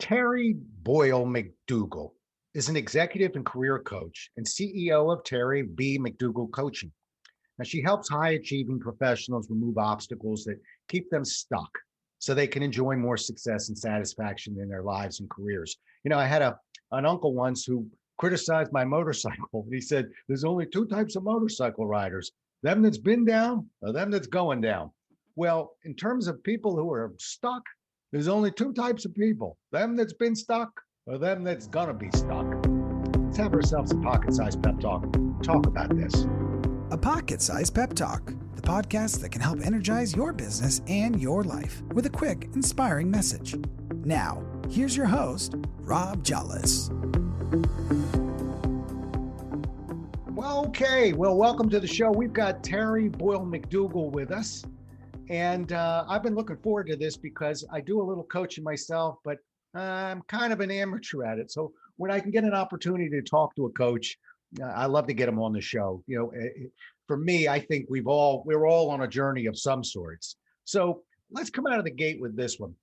Terry Boyle McDougall is an executive and career coach and CEO of Terry B. McDougall Coaching. Now, she helps high achieving professionals remove obstacles that keep them stuck so they can enjoy more success and satisfaction in their lives and careers. I had an uncle once who criticized my motorcycle. He said, there's only two types of motorcycle riders, them that's been down or them that's going down. Well, in terms of people who are stuck, there's only two types of people, them that's been stuck or them that's gonna be stuck. Let's have ourselves a pocket-sized pep talk. Talk about this. A Pocket Sized Pep Talk, the podcast that can help energize your business and your life with a quick, inspiring message. Now, here's your host, Rob Jollis. Well, welcome to the show. We've got Terry Boyle McDougall with us. And I've been looking forward to this because I do a little coaching myself, but I'm kind of an amateur at it. So when I can get an opportunity to talk to a coach, I love to get them on the show. For me, I think we're all on a journey of some sorts. So let's come out of the gate with this one.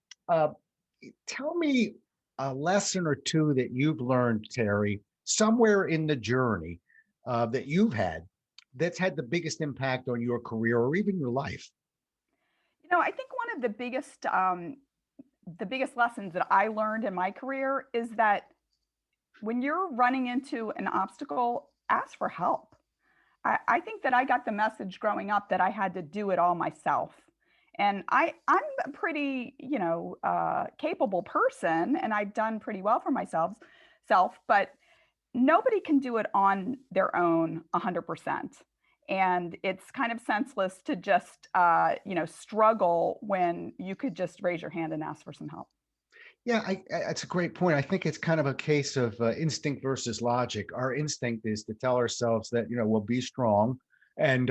Tell me a lesson or two that you've learned, Terry, somewhere in the journey that you've had that's had the biggest impact on your career or even your life. I think one of the biggest lessons that I learned in my career is that when you're running into an obstacle, ask for help. I think that I got the message growing up that I had to do it all myself. And I'm a pretty, capable person, and I've done pretty well for myself, but nobody can do it on their own 100%. And it's kind of senseless to just, struggle when you could just raise your hand and ask for some help. Yeah, that's a great point. I think it's kind of a case of instinct versus logic. Our instinct is to tell ourselves that, we'll be strong and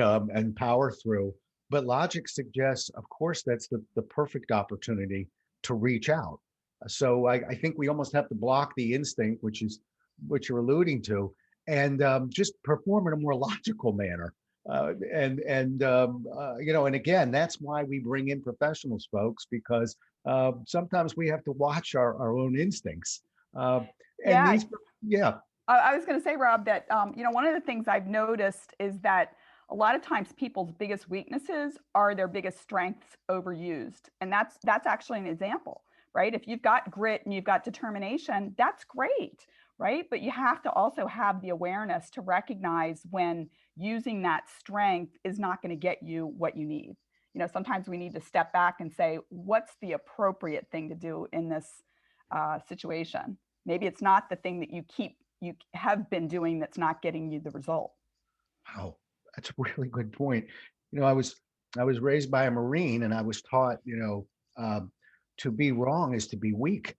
power through. But logic suggests, of course, that's the perfect opportunity to reach out. So I think we almost have to block the instinct, which is what you're alluding to, and just perform in a more logical manner. And again, that's why we bring in professionals, folks, because sometimes we have to watch our own instincts. I was going to say, Rob, that, one of the things I've noticed is that a lot of times people's biggest weaknesses are their biggest strengths overused. And that's actually an example, right? If you've got grit and you've got determination, that's great, right? But you have to also have the awareness to recognize when using that strength is not going to get you what you need. Sometimes we need to step back and say, what's the appropriate thing to do in this situation? Maybe it's not the thing that you have been doing that's not getting you the result. Wow, that's a really good point. I was raised by a Marine, and I was taught, to be wrong is to be weak.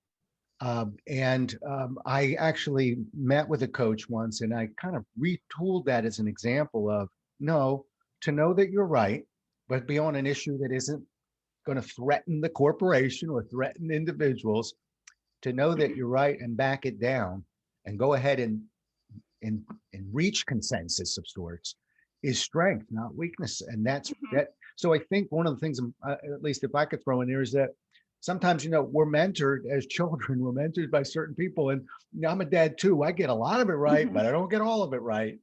I actually met with a coach once, and I kind of retooled that as an example of to know that you're right, but be on an issue that isn't going to threaten the corporation or threaten individuals, to know that you're right and back it down and go ahead and reach consensus of sorts is strength, not weakness. And that's that. So I think one of the things, at least if I could throw in there, is that sometimes, we're mentored as children, we're mentored by certain people. And I'm a dad too. I get a lot of it right, but I don't get all of it right.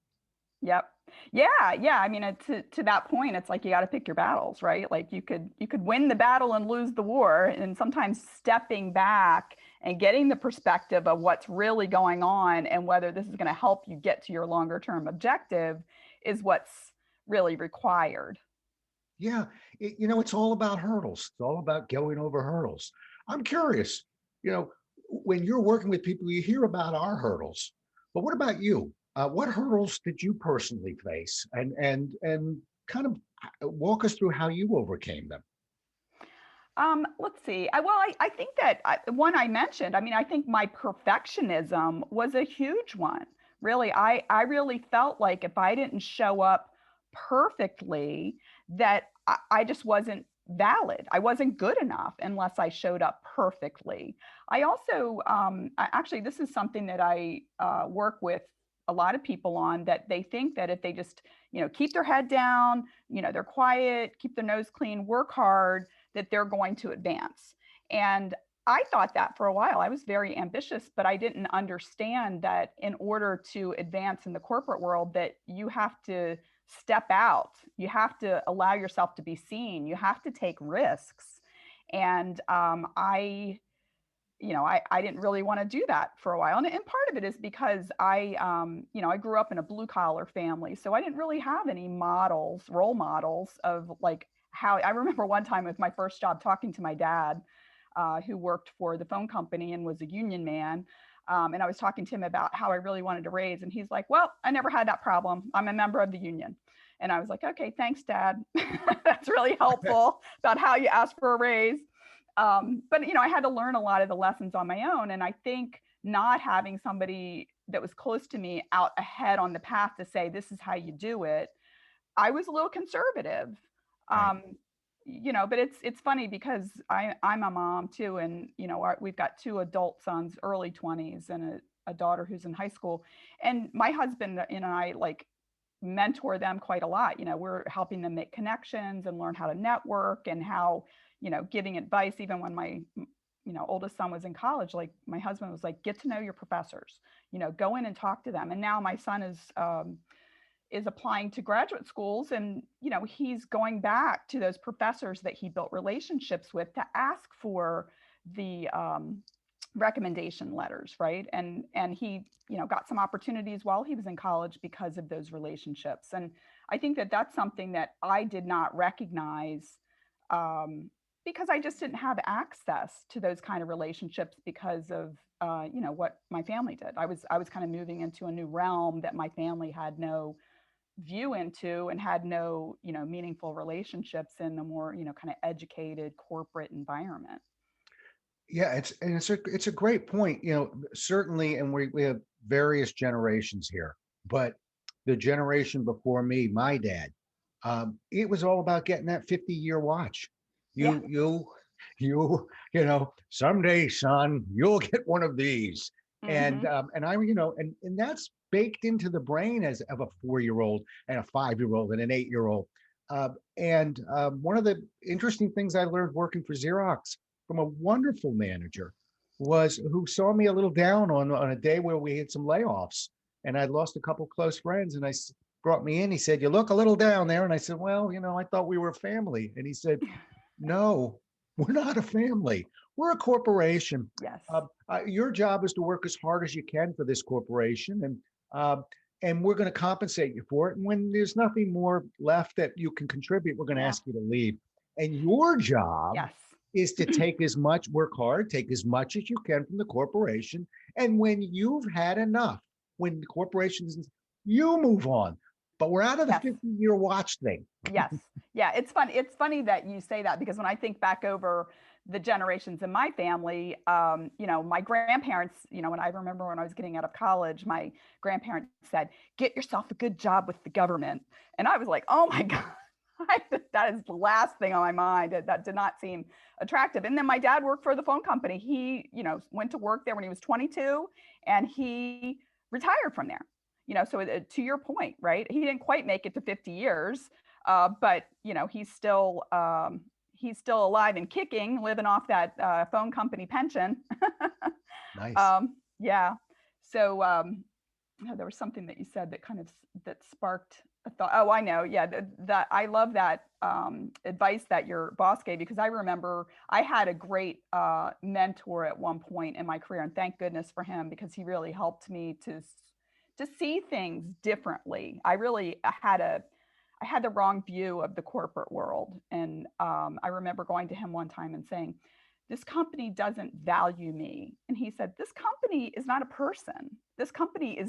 Yep. Yeah. I mean, to that point, it's like you got to pick your battles, right? Like you could win the battle and lose the war. And sometimes stepping back and getting the perspective of what's really going on and whether this is going to help you get to your longer term objective is what's really required. Yeah. It's all about hurdles. It's all about going over hurdles. I'm curious, when you're working with people, you hear about our hurdles, but what about you? What hurdles did you personally face, and kind of walk us through how you overcame them? Let's see. I think that one I mentioned, I think my perfectionism was a huge one. Really, I really felt like if I didn't show up perfectly, that I just wasn't valid. I wasn't good enough unless I showed up perfectly. I also, actually, this is something that I work with a lot of people on, that they think that if they just, keep their head down, they're quiet, keep their nose clean, work hard, that they're going to advance. And I thought that for a while. I was very ambitious, but I didn't understand that in order to advance in the corporate world, that you have to step out. You have to allow yourself to be seen. You have to take risks. And I didn't really want to do that for a while. And part of it is because I grew up in a blue collar family. So I didn't really have any role models of like how. I remember one time with my first job talking to my dad, who worked for the phone company and was a union man. And I was talking to him about how I really wanted to raise. And he's like, well, I never had that problem. I'm a member of the union. And I was like, okay, thanks, Dad. That's really helpful about how you ask for a raise. But I had to learn a lot of the lessons on my own. And I think not having somebody that was close to me out ahead on the path to say, this is how you do it, I was a little conservative. Right. But it's funny because I'm a mom too. And, we've got two adult sons, early 20s, and a daughter who's in high school. And my husband and I like mentor them quite a lot. We're helping them make connections and learn how to network and how, giving advice. Even when my, oldest son was in college, like my husband was like, get to know your professors, go in and talk to them. And now my son is applying to graduate schools, and he's going back to those professors that he built relationships with to ask for the recommendation letters, right? And he got some opportunities while he was in college because of those relationships. And I think that that's something that I did not recognize, because I just didn't have access to those kind of relationships because of what my family did. I was kind of moving into a new realm that my family had no view into and had no meaningful relationships in the more kind of educated corporate environment. Yeah, it's a great point. Certainly, and we have various generations here, but the generation before me, my dad, it was all about getting that 50-year watch. Yeah. Someday, son, you'll get one of these. And Mm-hmm. and that's baked into the brain as of a 4-year-old and a 5-year-old and an 8-year-old. One of the interesting things I learned working for Xerox from a wonderful manager was who saw me a little down on a day where we had some layoffs and I'd lost a couple close friends, and brought me in. He said, "You look a little down there." And I said, "Well, I thought we were a family." And he said, "No, we're not a family. We're a corporation. Yes. Your job is to work as hard as you can for this corporation, and we're going to compensate you for it. And when there's nothing more left that you can contribute, we're going to ask you to leave. And your job Yes. is to work hard, take as much as you can from the corporation. And when you've had enough, when the corporations, you move on. But we're out of the 50-year watch thing." Yes. Yeah. It's fun. It's funny that you say that, because when I think back over the generations in my family, my grandparents, when I remember when I was getting out of college, my grandparents said, "Get yourself a good job with the government." And I was like, oh my God, that is the last thing on my mind. That did not seem attractive. And then my dad worked for the phone company. He, went to work there when he was 22, and he retired from there. So to your point, right? He didn't quite make it to 50 years, but he's still alive and kicking, living off that phone company pension. Nice. Yeah. So there was something that you said that sparked a thought. Oh, I know. Yeah, that I love that advice that your boss gave you, because I remember I had a great mentor at one point in my career, and thank goodness for him, because he really helped me to see things differently. I had the wrong view of the corporate world. And I remember going to him one time and saying, "This company doesn't value me." And he said, "This company is not a person. This company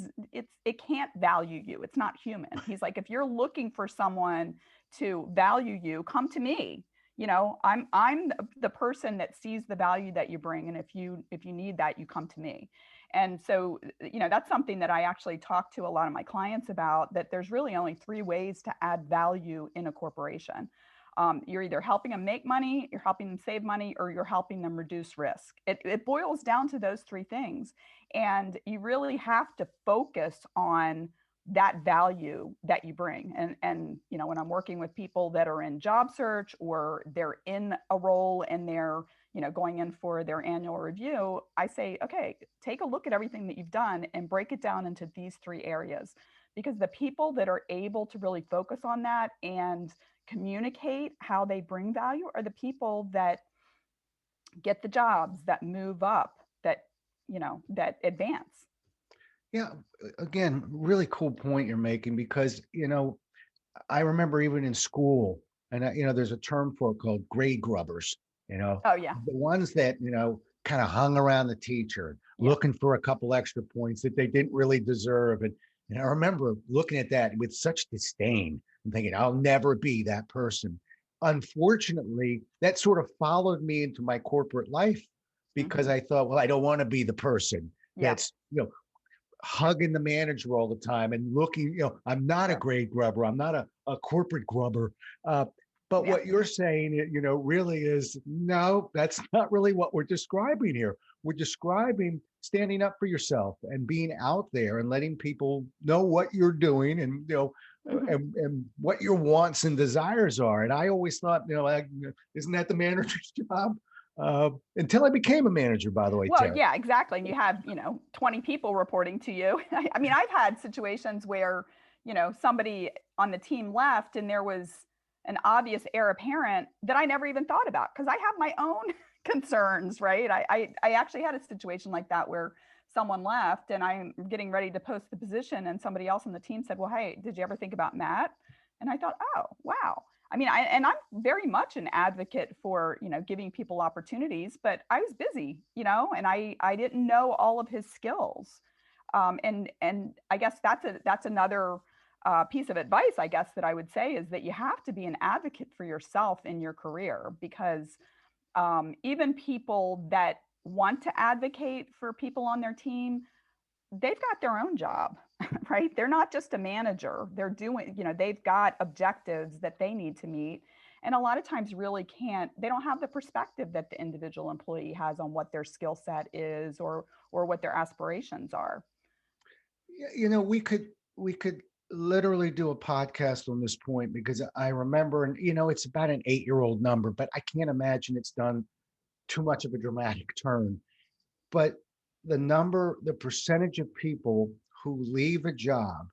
it can't value you. It's not human." He's like, "If you're looking for someone to value you, come to me. I'm the person that sees the value that you bring. And if you need that, you come to me." And so, that's something that I actually talk to a lot of my clients about, that there's really only 3 ways to add value in a corporation. You're either helping them make money, you're helping them save money, or you're helping them reduce risk. It boils down to those 3 things. And you really have to focus on that value that you bring. And when I'm working with people that are in job search, or they're in a role and they're going in for their annual review, I say, okay, take a look at everything that you've done and break it down into these 3 areas, because the people that are able to really focus on that and communicate how they bring value are the people that get the jobs, that move up, that advance. Yeah, again, really cool point you're making because, I remember even in school, and there's a term for it called grade grubbers, Oh yeah. the ones that, kind of hung around the teacher Yeah. looking for a couple extra points that they didn't really deserve. And I remember looking at that with such disdain and thinking, I'll never be that person. Unfortunately, that sort of followed me into my corporate life because Hmm. I thought, well, I don't want to be the person Yeah. that's, hugging the manager all the time and looking, I'm not a Sure. grade grubber. I'm not a corporate grubber. But Yeah. what you're saying, really is no, that's not really what we're describing here. We're describing standing up for yourself and being out there and letting people know what you're doing and, Hmm. and what your wants and desires are. And I always thought, like, isn't that the manager's job? Until I became a manager, by the way, Well, Terry. yeah, exactly. And you have, 20 people reporting to you. I mean, I've had situations where, somebody on the team left and there was an obvious heir apparent that I never even thought about because I have my own concerns, right? I actually had a situation like that where someone left and I'm getting ready to post the position and somebody else on the team said, well, hey, did you ever think about Matt? And I thought, oh, wow. I mean, I'm very much an advocate for, giving people opportunities, but I was busy, and I didn't know all of his skills. And I guess that's another piece of advice, I guess, that I would say is that you have to be an advocate for yourself in your career because even people that want to advocate for people on their team, they've got their own job, right? They're not just a manager. They're doing, they've got objectives that they need to meet. And a lot of times they don't have the perspective that the individual employee has on what their skill set is or what their aspirations are. We could literally do a podcast on this point because I remember, and it's about an 8-year-old number, but I can't imagine it's done too much of a dramatic turn. But the percentage of people who leave a job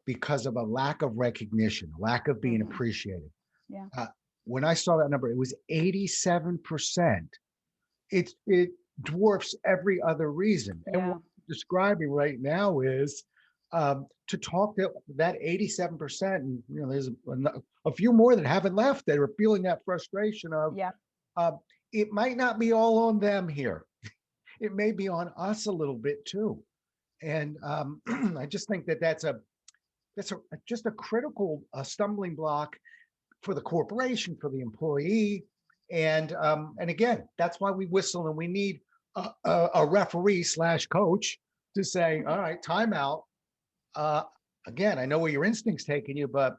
because of a lack of recognition, lack of being Hmm. appreciated. Yeah. Uh, when I saw that number, it was 87%. It dwarfs every other reason. And what Yeah. I'm describing right now is to talk to that 87%, and there's a few more that haven't left that are feeling that frustration of Yeah. uh, it might not be all on them here. It may be on us a little bit too. And I just think that's just a critical stumbling block for the corporation, for the employee. And again, that's why we whistle and we need a referee slash coach to say, all right, timeout. Uh, Again, I know where your instinct's taking you, but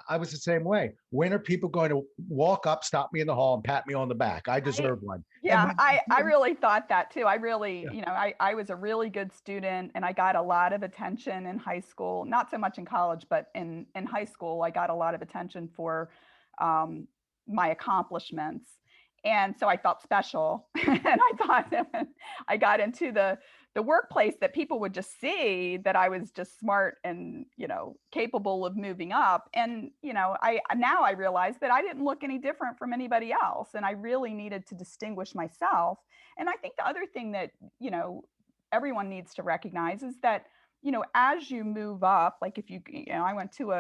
I was the same way. When are people going to walk up, stop me in the hall, and pat me on the back? I I deserve one. And Yeah, I really thought that too. I really, yeah, I was a really good student and I got a lot of attention in high school, not so much in college, but in high school, I got a lot of attention for um, my accomplishments. And so I felt special. And I thought that when I got into the workplace that people would just see that I was just smart and, capable of moving up. And, I now I realize that I didn't look any different from anybody else. And I really needed to distinguish myself. And I think the other thing that, everyone needs to recognize is that, as you move up, like if I went to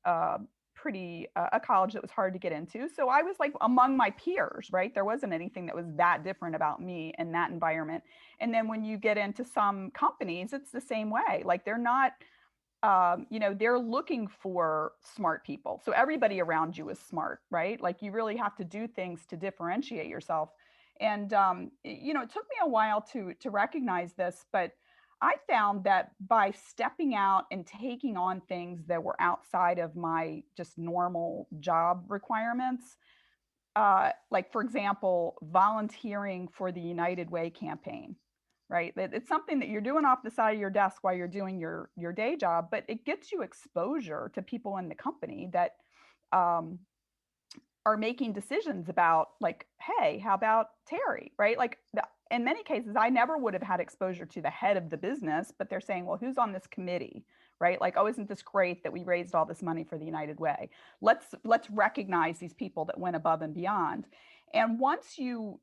a pretty a college that was hard to get into. So I was like among my peers, right? There wasn't anything that was that different about me in that environment. And then when you get into some companies, it's the same way. Like they're not, they're looking for smart people. So everybody around you is smart, right? Like you really have to do things to differentiate yourself. And it took me a while to recognize this, but I found that by stepping out and taking on things that were outside of my just normal job requirements, like for example, volunteering for the United Way campaign, right? It's something that you're doing off the side of your desk while you're doing your day job, but it gets you exposure to people in the company that um, are making decisions about like, hey, how about Terry, right? Like in many cases, I never would have had exposure to the head of the business, but they're saying, well, who's on this committee, right? Like, oh, isn't this great that we raised all this money for the United Way? Let's recognize these people that went above and beyond. And once you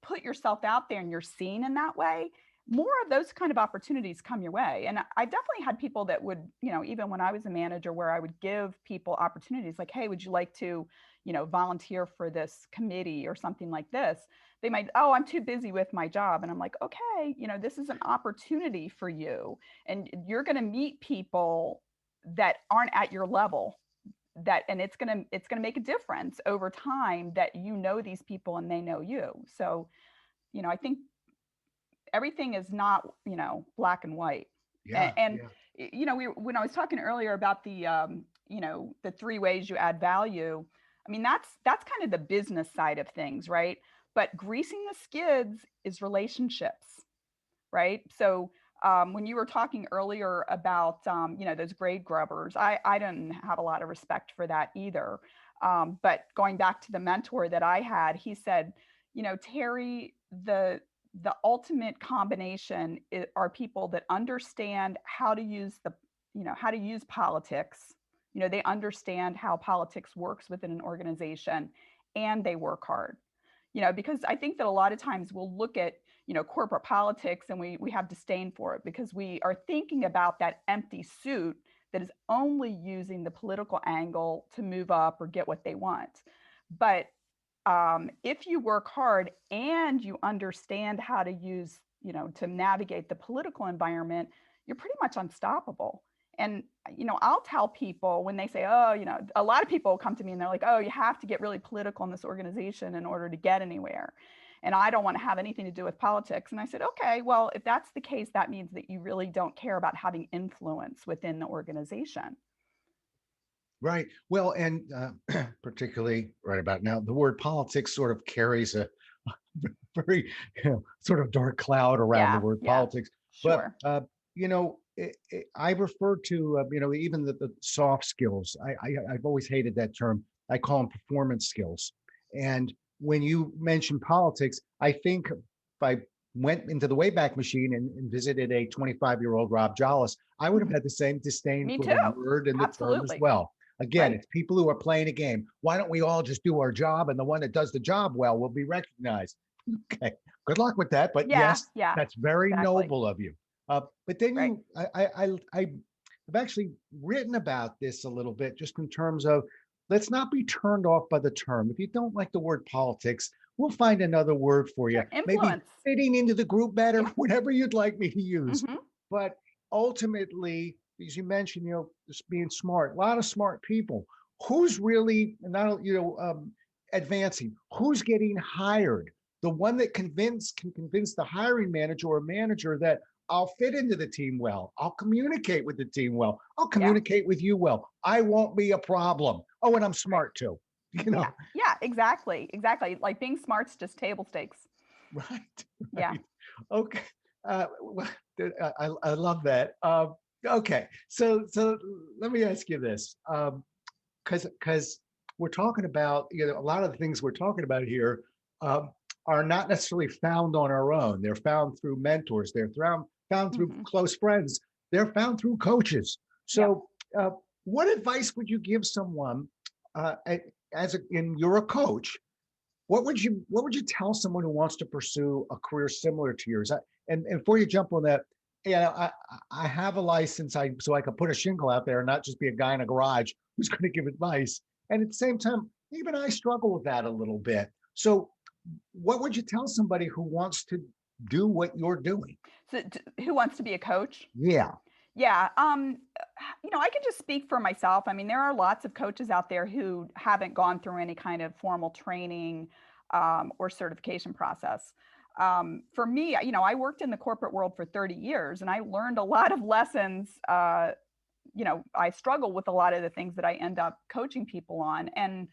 put yourself out there and you're seen in that way, more of those kind of opportunities come your way. And I definitely had people that would, even when I was a manager, where I would give people opportunities like, hey, would you like to, volunteer for this committee or something like this? They might, oh, I'm too busy with my job. And I'm like, okay, this is an opportunity for you. And you're going to meet people that aren't at your level, and it's going to make a difference over time that these people and they know you. So, I think everything is not, black and white. Yeah. And yeah. when I was talking earlier about the, the 3 ways you add value, I mean, that's kind of the business side of things, right? But greasing the skids is relationships, right? So when you were talking earlier about, those grade grubbers, I didn't have a lot of respect for that either. But going back to the mentor that I had, he said, Terry, the ultimate combination are people that understand how to use how to use politics. They understand how politics works within an organization, and they work hard. Because I think that a lot of times we'll look at, corporate politics and we have disdain for it because we are thinking about that empty suit that is only using the political angle to move up or get what they want. But if you work hard and you understand how to use, to navigate the political environment, you're pretty much unstoppable. And, I'll tell people when they say, oh, a lot of people come to me and they're like, oh, you have to get really political in this organization in order to get anywhere. And I don't want to have anything to do with politics. And I said, okay, well, if that's the case, that means that you really don't care about having influence within the organization. Right. Well, and particularly right about now, the word politics sort of carries a very sort of dark cloud around the word politics. Sure. But I refer to even the soft skills. I've always hated that term. I call them performance skills. And when you mention politics, I think if I went into the Wayback Machine and visited a 25-year-old Rob Jollis, I would have had the same disdain Me for too. the word and the term as well. Again, Right. It's people who are playing a game. Why don't we all just do our job, and the one that does the job well will be recognized? Okay, good luck with that. But yes, that's very noble of you. But then I've actually written about this a little bit, just in terms of let's not be turned off by the term. If you don't like the word politics, we'll find another word for you. Influence. Maybe fitting into the group better, whatever you'd like me to use. Mm-hmm. But ultimately, as you mentioned, just being smart, a lot of smart people. Who's really not, advancing? Who's getting hired? The one that can convince the hiring manager or manager that I'll fit into the team well. I'll communicate with the team well. I'll communicate with you well. I won't be a problem. Oh, and I'm smart too. Yeah, exactly. Like being smart's just table stakes. Right. Yeah. Okay. I love that. Okay. So let me ask you this, because we're talking about, a lot of the things we're talking about here are not necessarily found on our own. They're found through mentors. They're found through close friends. They're found through coaches. So what advice would you give someone you're a coach? What would you tell someone who wants to pursue a career similar to yours? And before you jump on that, I have a license so I can put a shingle out there and not just be a guy in a garage who's going to give advice. And at the same time, even I struggle with that a little bit. So what would you tell somebody who wants to do what you're doing? So who wants to be a coach? Yeah. Yeah. I can just speak for myself. I mean, there are lots of coaches out there who haven't gone through any kind of formal training or certification process. For me, I worked in the corporate world for 30 years and I learned a lot of lessons. I struggle with a lot of the things that I end up coaching people on. And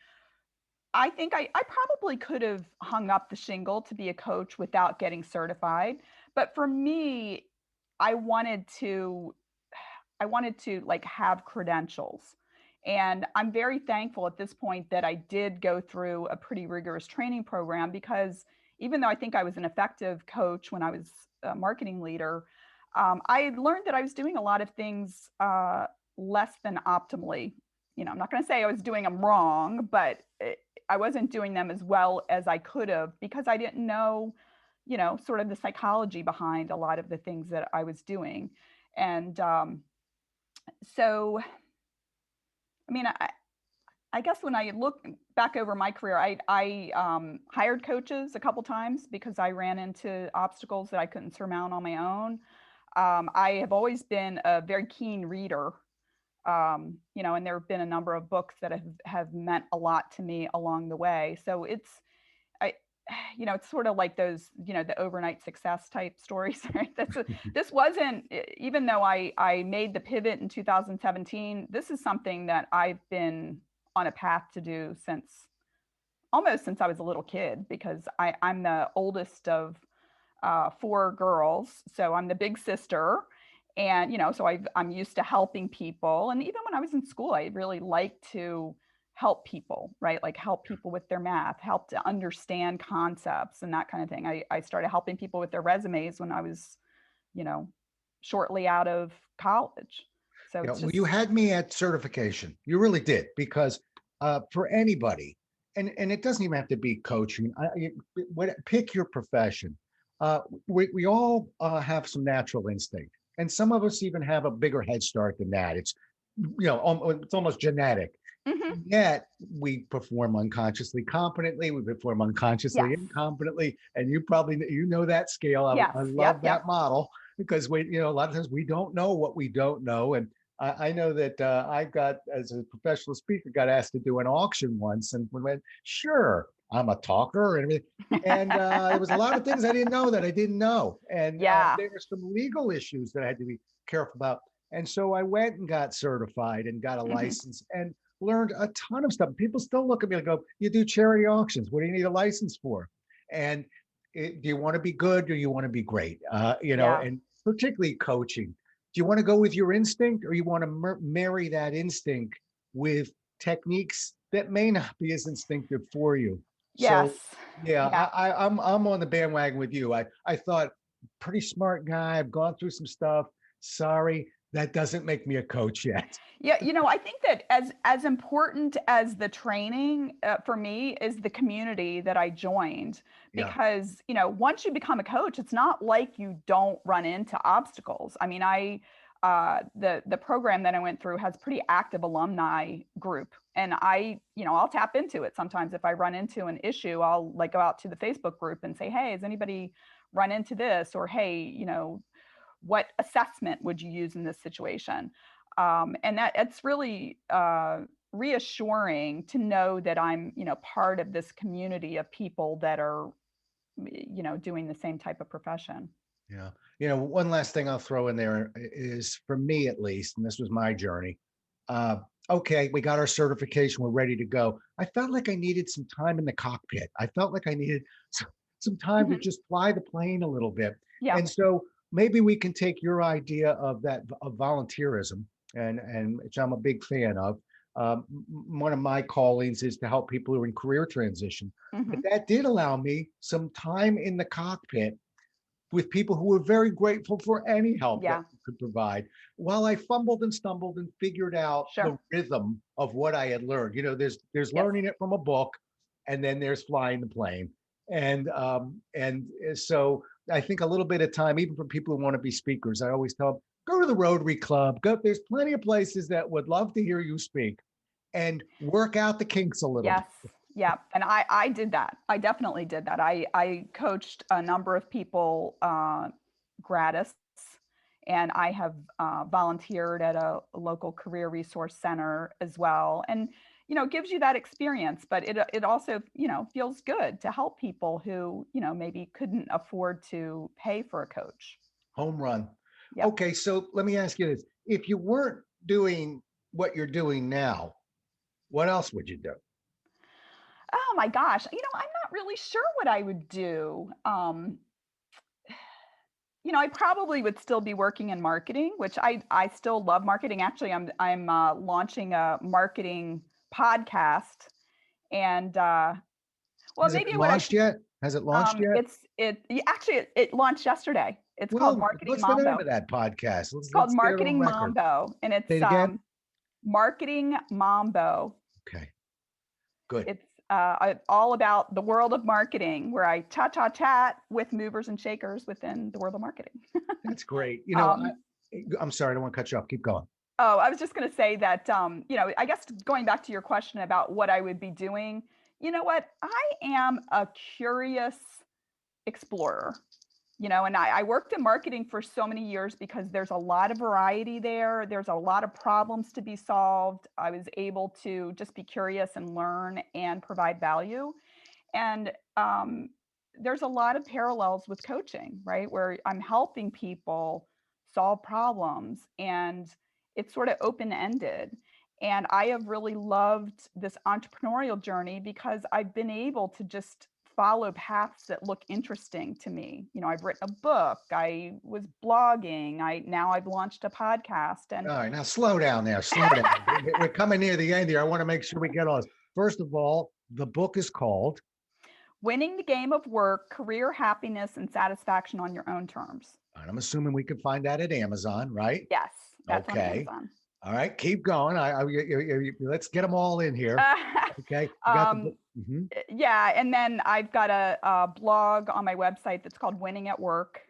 I think I probably could have hung up the shingle to be a coach without getting certified. But for me, I wanted to like have credentials. And I'm very thankful at this point that I did go through a pretty rigorous training program, because even though I think I was an effective coach when I was a marketing leader, I learned that I was doing a lot of things less than optimally. I'm not going to say I was doing them wrong, but I wasn't doing them as well as I could have, because I didn't know, sort of the psychology behind a lot of the things that I was doing. And so, I mean, I guess when I look back over my career, I hired coaches a couple times because I ran into obstacles that I couldn't surmount on my own. I have always been a very keen reader, and there have been a number of books that have meant a lot to me along the way. So I, it's sort of like those, the overnight success type stories, right? This wasn't, even though I made the pivot in 2017, this is something that I've been on a path to do almost since I was a little kid, because I'm the oldest of four girls. So I'm the big sister. And, so I'm used to helping people. And even when I was in school, I really liked to help people, right? Like help people with their math, help to understand concepts and that kind of thing. I started helping people with their resumes when I was, shortly out of college. So it's Well, just, you had me at certification. You really did, because for anybody, and it doesn't even have to be coaching. Pick your profession. We all have some natural instinct, and some of us even have a bigger head start than that. It's almost genetic. mhm, Yet we perform unconsciously competently. We perform unconsciously yes, incompetently, and you probably know that scale. yes, I yep, love yep. that model, because a lot of times we don't know what we don't know. And I know that I got, as a professional speaker, got asked to do an auction once, and we went, sure, I'm a talker and everything. And there was a lot of things I didn't know that I didn't know, and Yeah. there were some legal issues that I had to be careful about. And so I went and got certified and got a Mhm. license and learned a ton of stuff. People still look at me and go, you do charity auctions. What do you need a license for? And do you want to be good or you want to be great? Yeah. And particularly coaching. Do you want to go with your instinct, or you want to marry that instinct with techniques that may not be as instinctive for you? So Yes. yeah, Yeah. I'm on the bandwagon with you. I thought, pretty smart guy. I've gone through some stuff. Sorry, that doesn't make me a coach yet. Yeah, I think that as important as the training for me is the community that I joined, Yeah. because once you become a coach, it's not like you don't run into obstacles. I mean, the program that I went through has pretty active alumni group, and I'll tap into it sometimes. If I run into an issue, I'll like go out to the Facebook group and say, hey, has anybody run into this? Or hey, what assessment would you use in this situation? And that it's really reassuring to know that I'm, part of this community of people that are, doing the same type of profession. Yeah. One last thing I'll throw in there is, for me at least, and this was my journey. Uh, okay, we got our certification, we're ready to go. I felt like I needed some time in the cockpit. I felt like I needed some time to Mhm. just fly the plane a little bit. Yeah. And so maybe we can take your idea of that, of volunteerism, and which I'm a big fan of. One of my callings is to help people who are in career transition. But Hmm. that did allow me some time in the cockpit with people who were very grateful for any help that Yeah. we could provide, while I fumbled and stumbled and figured out Sure. the rhythm of what I had learned. There's Yes. learning it from a book, and then there's flying the plane. And so I think a little bit of time, even for people who want to be speakers, I always tell them, go to the Rotary Club. Go, there's plenty of places that would love to hear you speak, and work out the kinks a little Yes. bit. Yeah. And I did that. I definitely did that. I coached a number of people gratis, and I have volunteered at a local career resource center as well. And, it gives you that experience, but it also, feels good to help people who, maybe couldn't afford to pay for a coach. Home run. Yep. Okay, so let me ask you this. If you weren't doing what you're doing now, what else would you do? Oh my gosh. I'm not really sure what I would do. I probably would still be working in marketing, which I still love marketing. Actually, I'm launching a marketing podcast, and well, Has it maybe been what I launched yet? Has it launched yet? actually it launched yesterday. It's called Well, Marketing what's the name Mambo. of that podcast? It's called Let's get it on Marketing record. Mambo, and Say it's it again. Marketing Mambo. Okay, good. It's all about the world of marketing, where I chat with movers and shakers within the world of marketing. That's great. I'm sorry, I don't want to cut you off. Keep going. Oh, I was just going to say that, I guess going back to your question about what I would be doing, you know what? I am a curious explorer, and I worked in marketing for so many years because there's a lot of variety there. There's a lot of problems to be solved. I was able to just be curious and learn and provide value. And there's a lot of parallels with coaching, right? Where I'm helping people solve problems, and it's sort of open-ended. And I have really loved this entrepreneurial journey because I've been able to just follow paths that look interesting to me. I've written a book, I was blogging, now I've launched a podcast. And all right, now slow down there. Slow down. We're coming near the end here. I want to make sure we get all this. First of all, the book is called Winning the Game of Work, Career Happiness and Satisfaction on Your Own Terms. And I'm assuming we can find that at Amazon, right? Yes, that's Okay. on Amazon. All right, keep going. Let's get them all in here. Okay. You got the book. Mhm. Yeah, and then I've got a blog on my website that's called Winning at Work,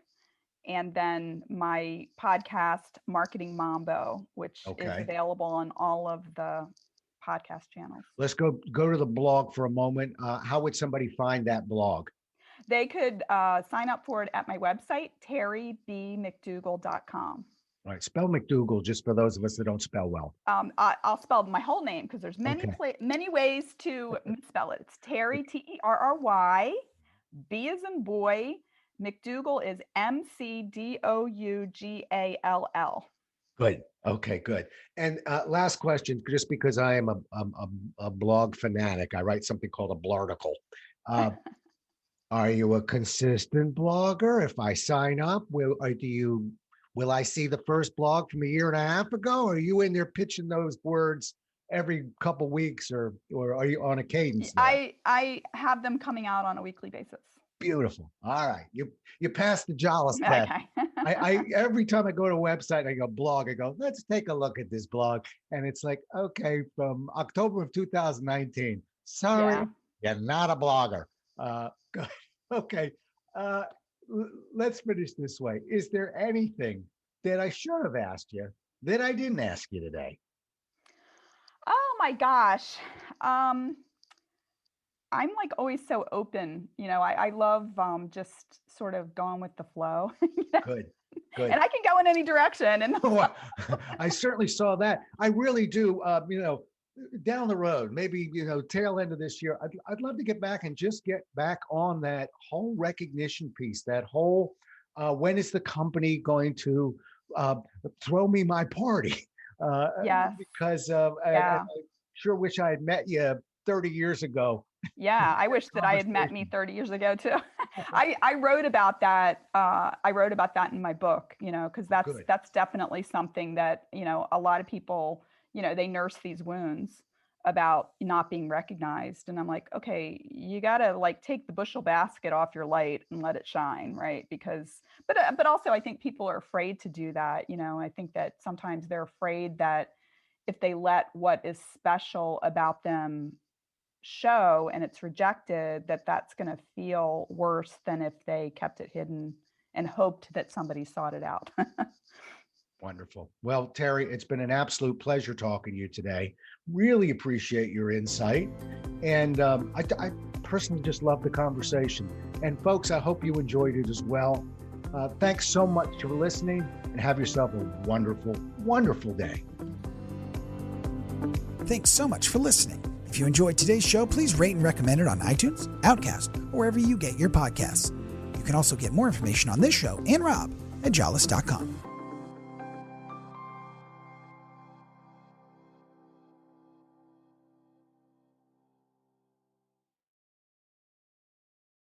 and then my podcast, Marketing Mambo, which is Okay. available on all of the podcast channels. Let's go to the blog for a moment. How would somebody find that blog? They could sign up for it at my website, terrybmcdougall.com. All right, spell McDougall just for those of us that don't spell well. I'll spell my whole name because there's many ways to spell it. It's Terry, Terry, B as in boy, McDougall is McDougal. Good. Okay, good. And last question, just because I am a blog fanatic, I write something called a blarticle. Are you a consistent blogger? If I sign up, will I see the first blog from a year and a half ago? Or are you in there pitching those words every couple weeks, or are you on a cadence there? I have them coming out on a weekly basis. Beautiful. All right. You passed the Jollis test. Okay. I every time I go to a website, I go blog, I go, let's take a look at this blog. And it's like, okay, from October of 2019. Sorry, You're not a blogger. Good. Okay. Let's finish this way. Is there anything that I should have asked you that I didn't ask you today? Oh my gosh. I'm like always so open. I love just sort of going with the flow. Good. Good. And I can go in any direction. And I certainly saw that. I really do. Down the road, maybe, tail end of this year, I'd love to get back and just get back on that whole recognition piece, that whole, when is the company going to throw me my party? Yes. Because I sure wish I had met you 30 years ago. Yeah, I wish that I had met me 30 years ago too. I wrote about that. I wrote about that in my book, because that's definitely something that, a lot of people, they nurse these wounds about not being recognized. And I'm like, okay, you got to take the bushel basket off your light and let it shine. Right. But also I think people are afraid to do that. I think that sometimes they're afraid that if they let what is special about them show and it's rejected, that's going to feel worse than if they kept it hidden and hoped that somebody sought it out. Wonderful. Well, Terry, it's been an absolute pleasure talking to you today. Really appreciate your insight. And I personally just love the conversation. And folks, I hope you enjoyed it as well. Thanks so much for listening, and have yourself a wonderful, wonderful day. Thanks so much for listening. If you enjoyed today's show, please rate and recommend it on iTunes, Outcast, or wherever you get your podcasts. You can also get more information on this show and Rob at jollis.com.